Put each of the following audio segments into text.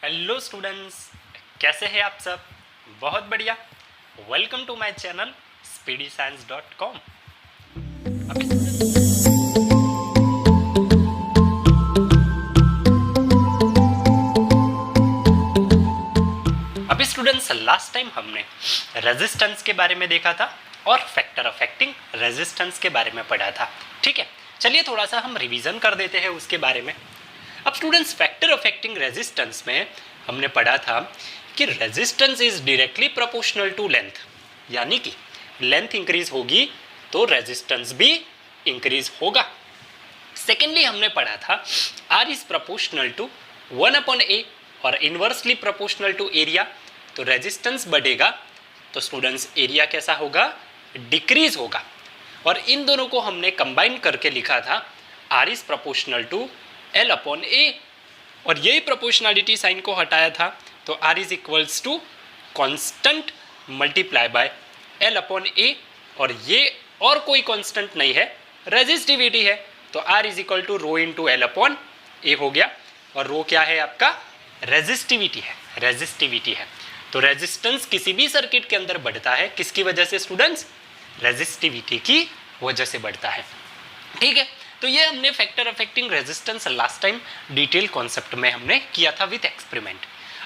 Hello students, कैसे हैं आप सब? बहुत बढ़िया। Welcome to my channel speedyscience.com। अभी स्टूडेंट्स लास्ट टाइम हमने रेजिस्टेंस के बारे में देखा था और फैक्टर अफेक्टिंग रेजिस्टेंस के बारे में पढ़ा था। ठीक है, चलिए थोड़ा सा हम रिवीजन कर देते हैं उसके बारे में। अब स्टूडेंट्स फैक्टर अफेक्टिंग रेजिस्टेंस में हमने पढ़ा था कि resistance is directly proportional to length, यानी कि लेंथ इंक्रीज होगी तो रेजिस्टेंस भी इंक्रीज होगा। सेकेंडली हमने पढ़ा था are is proportional to 1/a और इनवर्सली प्रोपोर्शनल टू एरिया, तो रेजिस्टेंस बढ़ेगा तो स्टूडेंट्स एरिया कैसा होगा? डिक्रीज होगा। और इन दोनों को हमने कंबाइन करके लिखा था are is proportional to L/A, और यही प्रोपोर्शनलिटी साइन को हटाया था तो R is equals to constant multiply by L/A, और ये और कोई कॉन्स्टेंट नहीं है, रेजिस्टिविटी है, तो R is equal to rho into L/A हो गया। और रो क्या है आपका? रेजिस्टिविटी है, रेजिस्टिविटी है। तो रेजिस्टेंस किसी भी सर्किट के अंदर बढ़ता है किसकी वजह से स्टूडेंट्स? रेजिस्टिविटी की वजह से बढ़ता है। ठीक है, तो ये हमने factor affecting resistance last time detail concept में हमने किया था विद एक्सपेरिमेंट।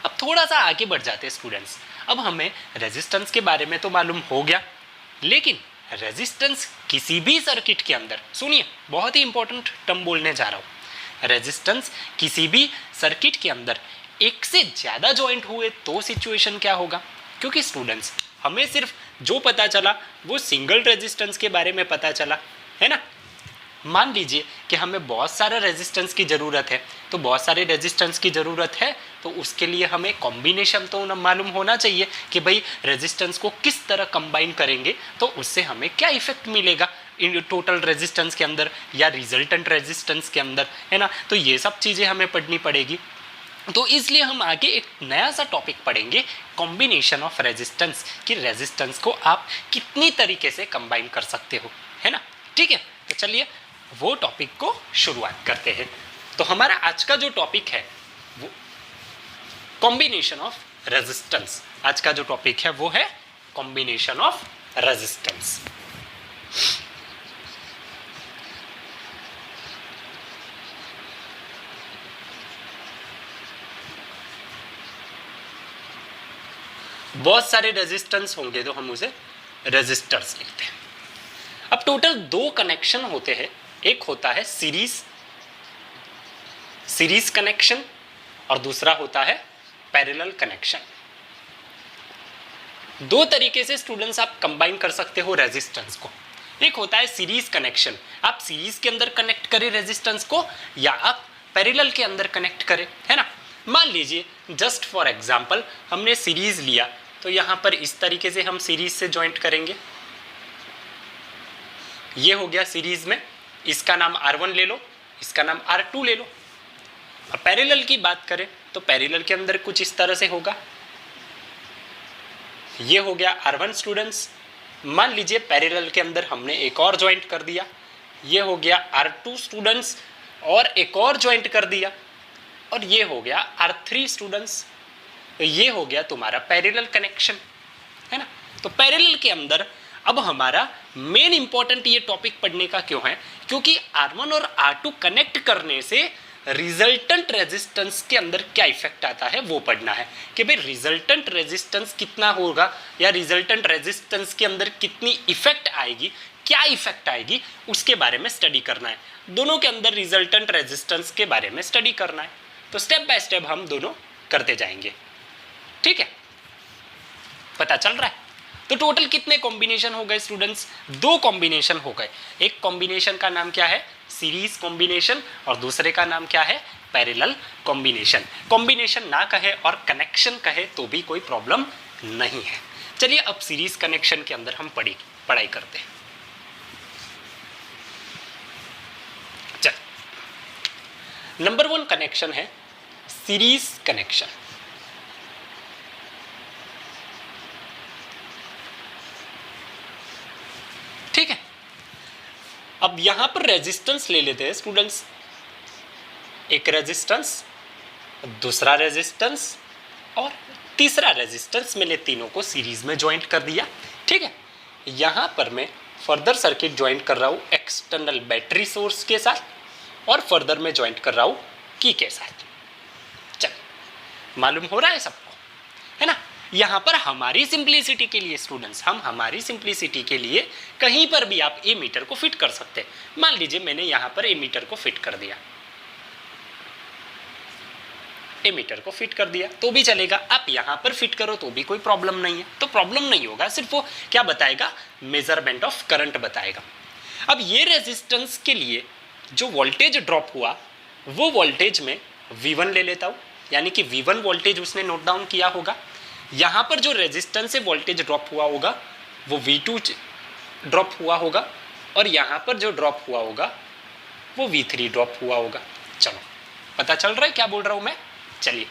अब थोड़ा सा आगे बढ़ जाते हैं स्टूडेंट्स। अब हमें रेजिस्टेंस के बारे में तो मालूम हो गया, लेकिन रेजिस्टेंस किसी भी सर्किट के अंदर, सुनिए बहुत ही इंपॉर्टेंट टर्म बोलने जा रहा हूँ, रेजिस्टेंस किसी भी सर्किट के अंदर एक से ज़्यादा जॉइंट हुए तो सिचुएशन क्या होगा? क्योंकि स्टूडेंट्स हमें सिर्फ जो पता चला वो सिंगल रेजिस्टेंस के बारे में पता चला, है ना। मान लीजिए कि हमें बहुत सारा रेजिस्टेंस की ज़रूरत है, तो बहुत सारे रेजिस्टेंस की ज़रूरत है तो उसके लिए हमें कॉम्बिनेशन तो मालूम होना चाहिए कि भाई रेजिस्टेंस को किस तरह कंबाइन करेंगे तो उससे हमें क्या इफेक्ट मिलेगा इन टोटल रेजिस्टेंस के अंदर या रिजल्टेंट रेजिस्टेंस के अंदर, है ना। तो ये सब चीज़ें हमें पढ़नी पड़ेगी। तो इसलिए हम आगे एक नया सा टॉपिक पढ़ेंगे, कॉम्बिनेशन ऑफ रेजिस्टेंस, कि रेजिस्टेंस को आप कितनी तरीके से कंबाइन कर सकते हो, है ना। ठीक है, तो चलिए वो टॉपिक को शुरुआत करते हैं। तो हमारा आज का जो टॉपिक है वो कॉम्बिनेशन ऑफ रेजिस्टेंस। आज का जो टॉपिक है वो है कॉम्बिनेशन ऑफ रेजिस्टेंस। बहुत सारे रेजिस्टेंस होंगे तो हम उसे रेजिस्टर्स लिखते हैं। अब टोटल दो कनेक्शन होते हैं, एक होता है सीरीज कनेक्शन और दूसरा होता है पैरेलल कनेक्शन। दो तरीके से स्टूडेंट्स आप कंबाइन कर सकते हो रेजिस्टेंस को। एक होता है सीरीज कनेक्शन, आप सीरीज के अंदर कनेक्ट करें रेजिस्टेंस को या आप पैरेलल के अंदर कनेक्ट करें, है ना। मान लीजिए जस्ट फॉर एग्जांपल हमने सीरीज लिया तो यहां पर इस तरीके से हम सीरीज से ज्वाइंट करेंगे। ये हो गया सीरीज में, इसका नाम R1 ले लो, इसका नाम R2 ले लो। अब पैरेलल की बात करें तो पैरेलल के अंदर कुछ इस तरह से होगा। ये हो गया R1 स्टूडेंट्स। मान लीजिए पैरेलल के अंदर हमने एक और ज्वाइंट कर दिया, ये हो गया R2 स्टूडेंट्स, और एक और ज्वाइंट कर दिया और ये हो गया R3 स्टूडेंट्स। तो ये हो गया तुम्हारा पैरेलल कनेक्शन, है ना। तो पैरेलल के अंदर अब हमारा मेन इंपॉर्टेंट ये टॉपिक पढ़ने का क्यों है? क्योंकि R1 और R2 कनेक्ट करने से रिजल्टेंट रेजिस्टेंस के अंदर क्या इफेक्ट आता है वो पढ़ना है कि भाई रिजल्टेंट रेजिस्टेंस कितना होगा या रिजल्टेंट रेजिस्टेंस के अंदर कितनी इफेक्ट आएगी, क्या इफेक्ट आएगी, उसके बारे में स्टडी करना है। दोनों के अंदर रिजल्टेंट रेजिस्टेंस के बारे में स्टडी करना है। तो स्टेप बाय स्टेप हम दोनों करते जाएंगे, ठीक है। पता चल रहा है? तो टोटल कितने कॉम्बिनेशन हो गए स्टूडेंट्स? दो कॉम्बिनेशन हो गए। एक कॉम्बिनेशन का नाम क्या है? सीरीज कॉम्बिनेशन, और दूसरे का नाम क्या है? Parallel combination. कॉम्बिनेशन ना कहे और कनेक्शन कहे तो भी कोई प्रॉब्लम नहीं है। चलिए अब सीरीज कनेक्शन के अंदर हम पढ़ाई करते हैं। चल, नंबर 1 कनेक्शन है सीरीज कनेक्शन। ठीक है, अब यहां पर रेजिस्टेंस ले लेते हैं स्टूडेंट्स। एक रेजिस्टेंस दूसरा रेजिस्टेंस और तीसरा रेजिस्टेंस, मैंने तीनों को सीरीज में ज्वाइंट कर दिया। ठीक है, यहाँ पर मैं फर्दर सर्किट ज्वाइंट कर रहा हूँ एक्सटर्नल बैटरी सोर्स के साथ और फर्दर में ज्वाइंट कर रहा हूँ की के साथ। चल, मालूम हो रहा है सबको, है ना। यहाँ पर हमारी सिंप्लिसिटी के लिए स्टूडेंट्स, हम हमारी सिंप्लिसिटी के लिए कहीं पर भी आप ए मीटर को फिट कर सकते हैं। मान लीजिए मैंने यहाँ पर ए मीटर को फिट कर दिया, ए मीटर को फिट कर दिया तो भी चलेगा। आप यहाँ पर फिट करो तो भी कोई प्रॉब्लम नहीं है, तो प्रॉब्लम नहीं होगा। सिर्फ वो क्या बताएगा, मेजरमेंट ऑफ करंट बताएगा। अब ये रेजिस्टेंस के लिए जो वोल्टेज ड्रॉप हुआ वो वोल्टेज में V1 ले लेता हूँ, यानी कि V1 वोल्टेज उसने नोट डाउन किया होगा। यहाँ पर जो रेजिस्टेंस से वोल्टेज ड्रॉप हुआ होगा वो V2 ड्रॉप हुआ होगा और यहाँ पर जो ड्रॉप हुआ होगा वो V3 ड्रॉप हुआ होगा। चलो, पता चल रहा है क्या बोल रहा हूँ मैं। चलिए,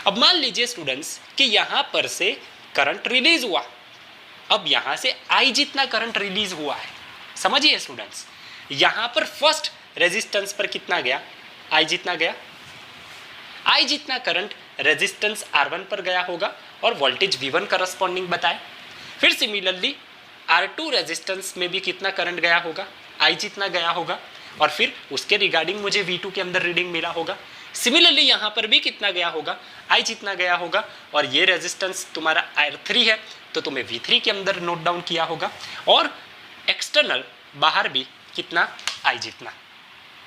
अब मान लीजिए स्टूडेंट्स कि यहाँ पर से करंट रिलीज हुआ। अब यहाँ से I जितना करंट रिलीज हुआ है, समझिए स्टूडेंट्स, यहाँ पर फर्स्ट रेजिस्टेंस पर कितना गया, I जितना गया। I जितना करंट रेजिस्टेंस R1 पर गया होगा और वोल्टेज V1 करस्पॉन्डिंग बताए। फिर सिमिलरली R2 रेजिस्टेंस में भी कितना करंट गया होगा, I जितना गया होगा और फिर उसके रिगार्डिंग मुझे V2 के अंदर रीडिंग मिला होगा। सिमिलरली यहाँ पर भी कितना गया होगा, I जितना गया होगा और ये रेजिस्टेंस तुम्हारा R3 है तो तुम्हें V3 के अंदर नोट डाउन किया होगा और एक्सटर्नल बाहर भी कितना, I जितना।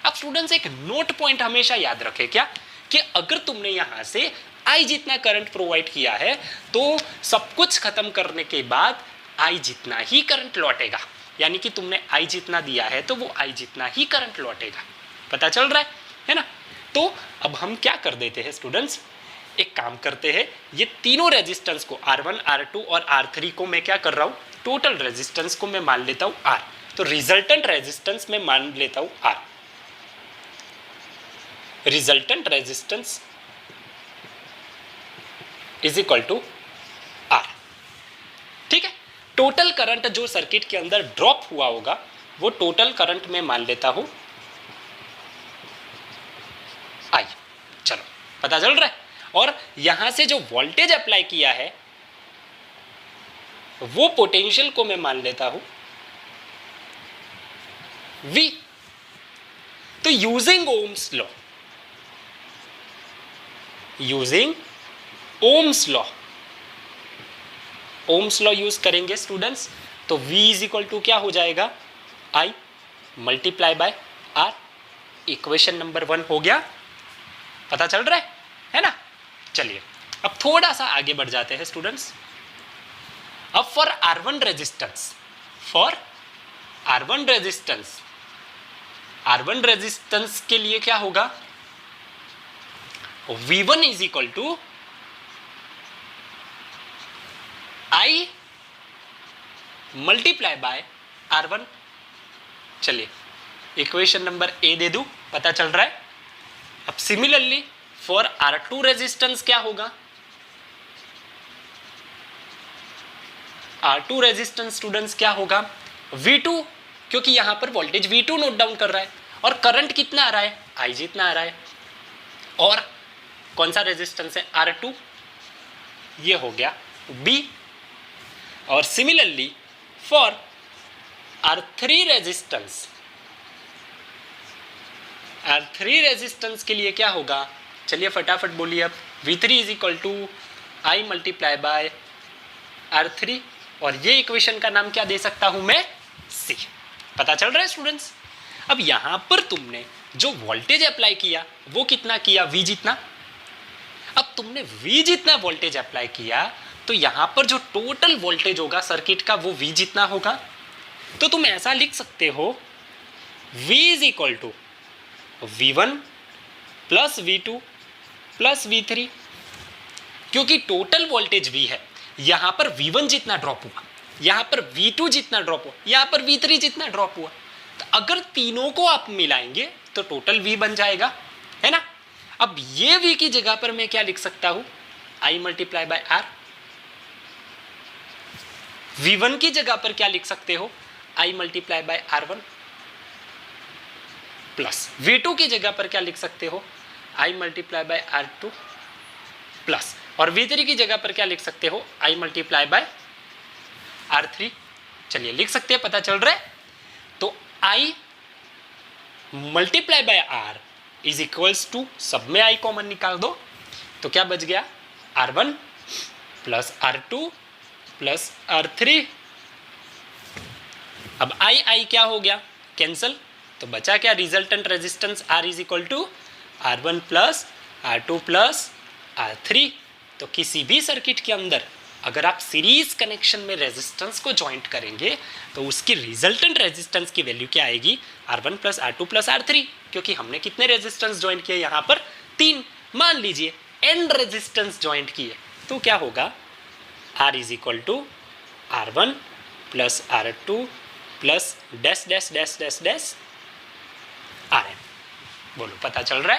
अब स्टूडेंट्स एक नोट पॉइंट हमेशा याद रखें क्या, कि अगर तुमने यहाँ से I जितना करंट प्रोवाइड किया है तो सब कुछ खत्म करने के बाद I जितना ही करंट लौटेगा, यानी कि तुमने I जितना दिया है तो वो I जितना ही करंट लौटेगा। पता चल रहा है ना। तो अब हम क्या कर देते हैं स्टूडेंट्स, एक काम करते हैं, ये तीनों रेजिस्टेंस को R1, R2 और R3 को मैं क्या कर रहा हूँ, टोटल रेजिस्टेंस को मैं मान लेता हूँ R, तो रिजल्टेंट रेजिस्टेंस में मान लेता हूँ R। Resultant resistance is equal to R। ठीक है, टोटल करंट जो सर्किट के अंदर ड्रॉप हुआ होगा वो टोटल करंट में मान लेता हूं I। चलो, पता चल रहा है। और यहां से जो वोल्टेज अप्लाई किया है वो पोटेंशियल को मैं मान लेता हूं V। तो using Ohm's law, using Ohm's law, Ohm's law use करेंगे स्टूडेंट्स, तो V इज इक्वल टू क्या हो जाएगा, I multiply by R। Equation number 1 हो गया, पता चल रहा है ना। चलिए, अब थोड़ा सा आगे बढ़ जाते हैं स्टूडेंट्स। अब for R1 resistance, for R1 resistance, R1 resistance के लिए क्या होगा, V1 is equal to I multiply by R1। चलिए, इक्वेशन नंबर ए दे दूं, पता चल रहा है। अब सिमिलरली फॉर R2 रेजिस्टेंस क्या होगा, R2 रेजिस्टेंस स्टूडेंट्स क्या होगा, V2, क्योंकि यहां पर वोल्टेज V2 नोट डाउन कर रहा है और करंट कितना आ रहा है, I जितना आ रहा है। और कौन सा रेजिस्टेंस है, R2, ये हो गया B। और similarly for R3 resistance, R3 resistance के लिए क्या होगा, चलिए फटाफट बोलिए अब, V3 is equal to I multiply by R3 और ये इक्वेशन का नाम क्या दे सकता हूं मैं, C। पता चल रहा है स्टूडेंट्स। अब यहां पर तुमने जो वोल्टेज अप्लाई किया वो कितना किया, V जितना। अब तुमने V जितना वोल्टेज अप्लाई किया तो यहां पर जो टोटल वोल्टेज होगा सर्किट का वो V जितना होगा। तो तुम ऐसा लिख सकते हो V is equal to V1 plus V2 plus V3, क्योंकि टोटल वोल्टेज V है, यहां पर V1 जितना ड्रॉप हुआ, यहां पर V2 जितना ड्रॉप हुआ, यहां पर V3 जितना ड्रॉप हुआ, तो अगर तीनों को आप मिलाएंगे तो टोटल V बन जाएगा, है ना। अब ये V की जगह पर मैं क्या लिख सकता हूं, I multiply by R। V1 की जगह पर क्या लिख सकते हो, I multiply by R1 plus V2 की जगह पर क्या लिख सकते हो, आई मल्टीप्लाई बाय R2 प्लस, और V3 की जगह पर क्या लिख सकते हो, आई मल्टीप्लाई बाय R3। चलिए लिख सकते हैं, पता चल रहा है। तो I multiply by R is equals to, सब में आई कॉमन निकाल दो, तो क्या बच गया, R1 plus R2 plus R3। अब आई क्या हो गया, कैंसल, तो बचा क्या, resultant resistance R is equal to R1 plus R2 plus R3। तो किसी भी सर्किट के अंदर अगर आप सीरीज कनेक्शन में रेजिस्टेंस को ज्वाइंट करेंगे तो उसकी रिजल्टेंट रेजिस्टेंस की वैल्यू क्या आएगी, R1 plus R2 plus R3, क्योंकि हमने कितने रेजिस्टेंस ज्वाइंट किए यहाँ पर, 3। मान लीजिए एंड रेजिस्टेंस ज्वाइंट किए तो क्या होगा, R is equal to R1 plus R2 plus dash dash dash dash dash Rn। बोलो पता चल रहा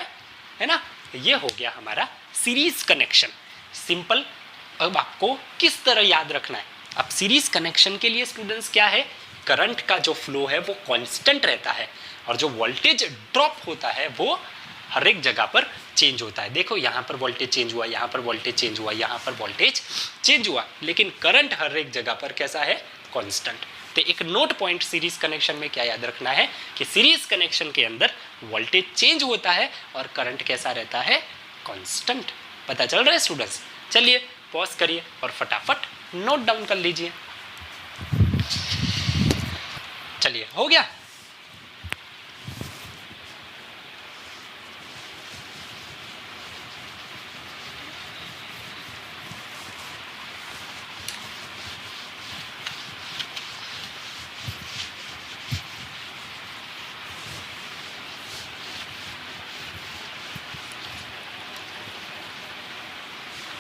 है ना। ये हो गया हमारा सीरीज कनेक्शन, सिंपल। अब आपको किस तरह याद रखना है, अब सीरीज कनेक्शन के लिए स्टूडेंट्स क्या है, करंट का जो फ्लो है वो कांस्टेंट रहता है और जो वोल्टेज ड्रॉप होता है वो हर एक जगह पर चेंज होता है। देखो यहाँ पर वोल्टेज चेंज हुआ, यहाँ पर वोल्टेज चेंज हुआ, यहाँ पर वोल्टेज चेंज हुआ, लेकिन करंट हर एक जगह पर कैसा है, कांस्टेंट। तो एक नोट पॉइंट सीरीज कनेक्शन में क्या याद रखना है कि सीरीज कनेक्शन के अंदर वोल्टेज चेंज होता है और करंट कैसा रहता है, कांस्टेंट। पता चल रहा है स्टूडेंट्स। चलिए पॉज करिए और फटाफट नोट डाउन कर लीजिए। चलिए हो गया।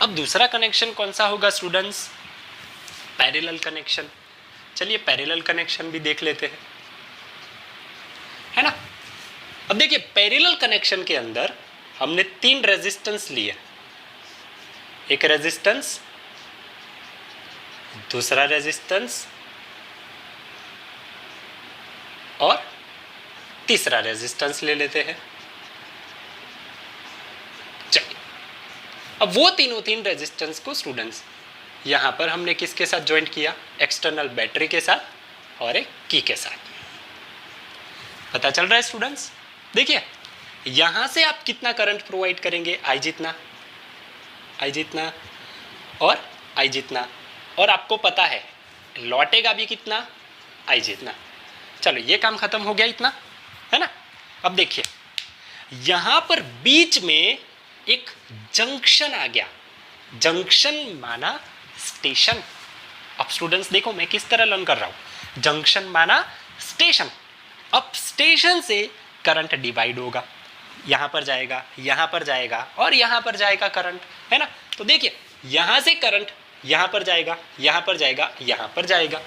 अब दूसरा कनेक्शन कौन सा होगा स्टूडेंट्स, पैरेलल कनेक्शन। चलिए पैरेलल कनेक्शन भी देख लेते हैं, है ना। अब देखिए पैरेलल कनेक्शन के अंदर हमने 3 रेजिस्टेंस लिए, एक रेजिस्टेंस, दूसरा रेजिस्टेंस और तीसरा रेजिस्टेंस ले लेते हैं। चलिए अब वो तीन रेजिस्टेंस को स्टूडेंट्स यहाँ पर हमने किसके साथ ज्वाइंट किया, एक्सटर्नल बैटरी के साथ और एक की के साथ। पता चल रहा है स्टूडेंट्स। देखिए यहाँ से आप कितना करंट प्रोवाइड करेंगे, आई जितना और आई जितना, और आपको पता है लौटेगा भी कितना, आई जितना। चलो ये काम खत्म हो गया इतना, है ना। अब देखिए यहाँ पर बीच में एक जंक्शन आ गया, जंक्शन माना स्टेशन। अब स्टूडेंट्स देखो मैं किस तरह लर्न कर रहा हूं, जंक्शन माना स्टेशन। अब स्टेशन से करंट डिवाइड होगा, यहां पर जाएगा, यहां पर जाएगा और यहां पर जाएगा करंट, है ना। तो देखिए यहां से करंट यहां पर जाएगा, यहां पर जाएगा, यहां पर जाएगा।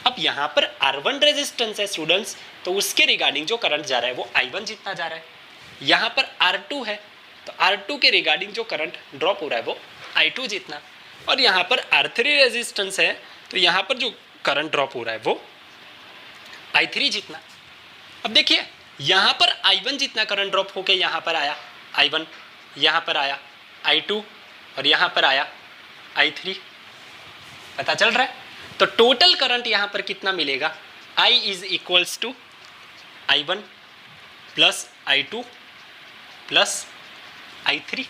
अब यहां पर R1 रेजिस्टेंस है स्टूडेंट्स, तो उसके रिगार्डिंग जो करंट जा रहा है वो I1 जितना जा रहा है। यहां पर R2 है, तो R2 के रिगार्डिंग जो करंट ड्रॉप हो रहा है वो I2 जितना, और यहाँ पर R3 रेजिस्टेंस है, तो यहाँ पर जो करंट ड्रॉप हो रहा है वो I3 जितना। अब देखिए यहाँ पर I1 जितना करंट ड्रॉप होके यहाँ पर आया I1, यहाँ पर आया I2 और यहाँ पर आया I3। पता चल रहा है। तो टोटल करंट यहाँ पर कितना मिलेगा, I is equals to I1 plus I2 plus I3।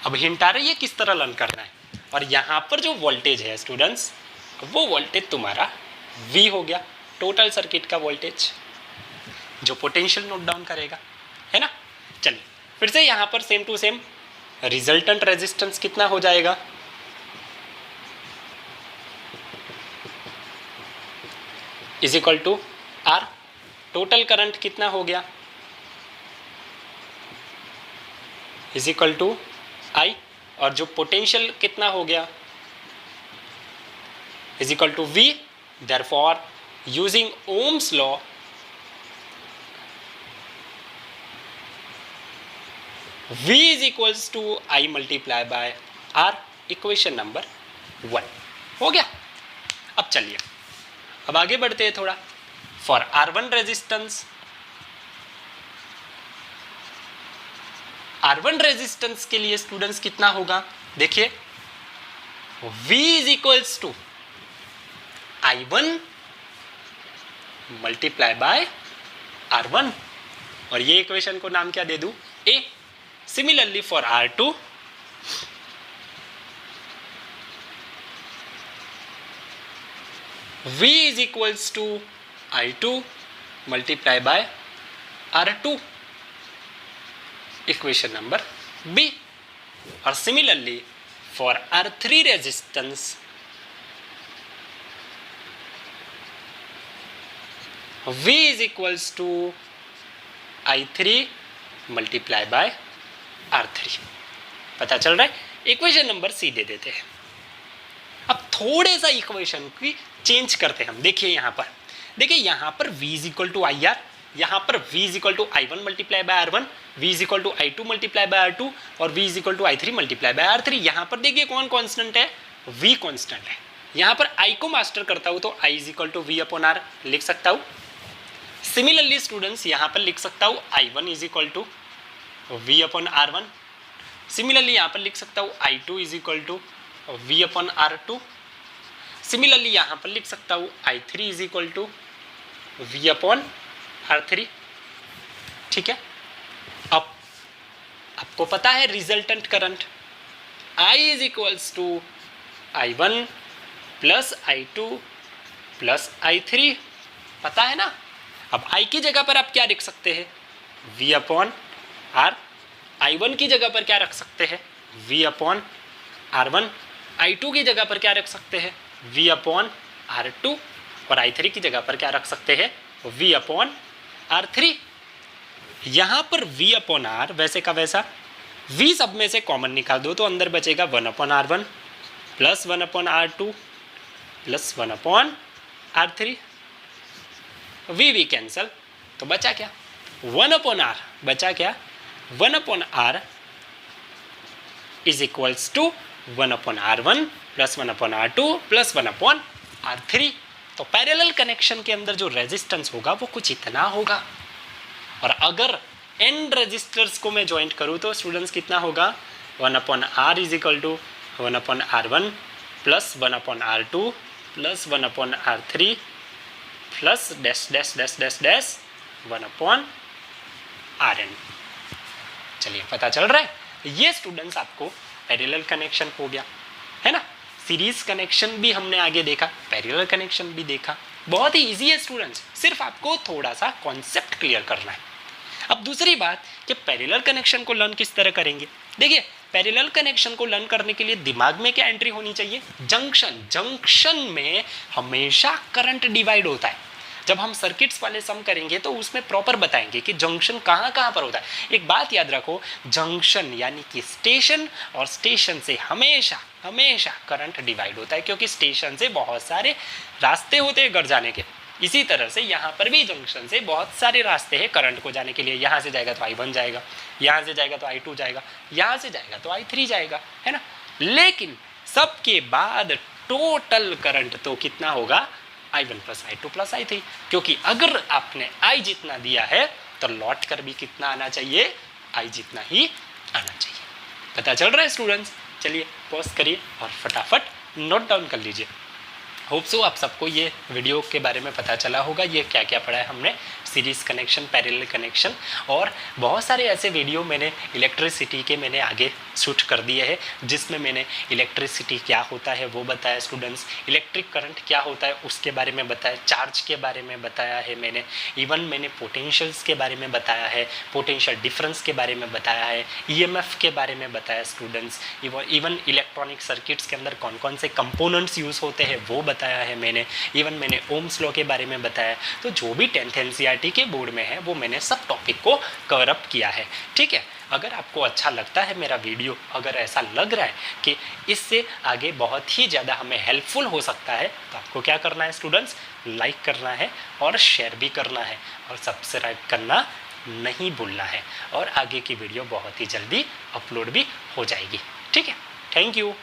अब हिंट आ रही है किस तरह लर्न करना है। और यहाँ पर जो वोल्टेज है स्टूडेंट्स, वो वोल्टेज तुम्हारा V हो गया, टोटल सर्किट का वोल्टेज, जो पोटेंशियल नोट डाउन करेगा, है ना। चलिए फिर से यहाँ पर same to same resultant resistance कितना हो जाएगा, is equal to R। Total current कितना हो गया, इज इक्वल टू I, और जो पोटेंशियल कितना हो गया, is equal to V। Therefore using Ohm's law V is equals to I multiply by R। Equation number 1 हो गया। अब चलिए अब आगे बढ़ते हैं थोड़ा। For R1 resistance, R1 resistance के लिए स्टूडेंट्स कितना होगा, देखिए V is equals to I1 multiply by R1, और ये इक्वेशन को नाम क्या दे दूं, A। Similarly for R2 V is equals to I2 multiply by R2, equation number B। और similarly for R3 resistance V is equals to I3 multiply by R3। पता चल रहा है, इक्वेशन नंबर C दे देते हैं। अब थोड़े सा इक्वेशन की चेंज करते हैं हम। देखिए यहाँ पर V is equal to I R, यहाँ पर V is equal to I1 multiply by R1, V is equal to I2 multiply by R2 और V is equal to I3 multiply by R3। यहाँ पर देखिए कौन कांस्टेंट है, V constant है। यहाँ पर I को मास्टर करता हूँ तो I is equal to V upon R लिख सकता हूँ। सिमिलरली स्टूडेंट्स यहाँ पर लिख सकता हूँ I1 is equal to V upon R1। Similarly यहाँ पर लिख सकता हूँ I2 is equal to V upon R2। Similarly यहाँ पर लिख सकता हूँ I3 is equal to V upon R3। ठीक है, अब आपको पता है resultant current I is equals to I1 plus I2 plus I3, पता है ना। अब I की जगह पर आप क्या लिख सकते हैं, V अपॉन R। I1 की जगह पर क्या रख सकते हैं, V अपॉन R1। I2 की जगह पर क्या रख सकते हैं, V अपॉन R2। और I3 की जगह पर क्या रख सकते हैं, V अपॉन R3। यहाँ पर V अपॉन R वैसे का वैसा, V सब में से कॉमन निकाल दो तो अंदर बचेगा 1 upon R1 plus 1 upon R2 plus 1 upon R3। V cancel, तो बचा क्या, 1 अपॉन R बचा क्या, 1 upon R is equals to 1 upon R1 plus 1 upon R2 plus 1 upon R3। तो पैरेलल कनेक्शन के अंदर जो रेजिस्टेंस होगा वो कुछ इतना होगा। और अगर n रेजिस्टर्स को मैं ज्वाइंट करूँ तो स्टूडेंट्स कितना होगा, 1 upon R is equal to 1 upon R1 plus 1 upon R2 plus 1 upon R3 plus dash dash dash dash dash 1 upon Rn। चलिए पता चल रहा है, ये स्टूडेंट्स आपको पैरेलल कनेक्शन हो गया है ना। सीरीज कनेक्शन भी हमने आगे देखा, पैरेलल कनेक्शन भी देखा। बहुत ही इजी है स्टूडेंट्स, सिर्फ आपको थोड़ा सा कॉन्सेप्ट क्लियर करना है। अब दूसरी बात कि पैरेलल कनेक्शन को लर्न किस तरह करेंगे। देखिए पैरेलल कनेक्शन को लर्न करने के लिए दिमाग में क्या एंट्री होनी चाहिए, जंक्शन। जंक्शन में हमेशा करंट डिवाइड होता है। जब हम सर्किट्स वाले सम करेंगे तो उसमें प्रॉपर बताएंगे कि जंक्शन कहाँ कहाँ पर होता है। एक बात याद रखो, जंक्शन यानी कि स्टेशन, और स्टेशन से हमेशा हमेशा करंट डिवाइड होता है, क्योंकि स्टेशन से बहुत सारे रास्ते होते हैं घर जाने के। इसी तरह से यहाँ पर भी जंक्शन से बहुत सारे रास्ते हैं करंट को जाने के लिए। यहाँ से जाएगा तो I1 जाएगा, यहाँ से जाएगा तो I2 जाएगा, यहाँ से जाएगा तो I3 जाएगा, है ना। लेकिन सबके बाद टोटल करंट तो कितना होगा, I1 plus I2 plus I3, क्योंकि अगर आपने I जितना दिया है तो लौट कर भी कितना आना चाहिए, I जितना ही आना चाहिए। पता चल रहा है स्टूडेंट्स। चलिए पॉज करिए और फटाफट नोट डाउन कर लीजिए। होप सो आप सबको ये वीडियो के बारे में पता चला होगा, ये क्या क्या पढ़ा है हमने, सीरीज़ कनेक्शन, पैरेलल कनेक्शन, और बहुत सारे ऐसे वीडियो मैंने इलेक्ट्रिसिटी के मैंने आगे शूट कर दिए हैं, जिसमें मैंने इलेक्ट्रिसिटी क्या होता है वो बताया स्टूडेंट्स, इलेक्ट्रिक करंट क्या होता है उसके बारे में बताया, चार्ज के बारे में बताया है मैंने, इवन मैंने पोटेंशियल्स के बारे में बताया है, पोटेंशियल डिफरेंस के बारे में बताया है, ईएमएफ के बारे में बताया स्टूडेंट्स, इवन इलेक्ट्रॉनिक सर्किट्स के अंदर कौन कौन से कंपोनेंट्स यूज़ होते हैं वो बताया है मैंने, इवन मैंने ओम्स लॉ के बारे में बताया। तो जो भी 10th एनसीईआरटी के बोर्ड में है वो मैंने सब टॉपिक को कवर अप किया है, ठीक है। अगर आपको अच्छा लगता है मेरा वीडियो, अगर ऐसा लग रहा है कि इससे आगे बहुत ही ज़्यादा हमें हेल्पफुल हो सकता है, तो आपको क्या करना है स्टूडेंट्स, लाइक करना है और शेयर भी करना है और सब्सक्राइब करना नहीं भूलना है, और आगे की वीडियो बहुत ही जल्दी अपलोड भी हो जाएगी, ठीक है। Thank you.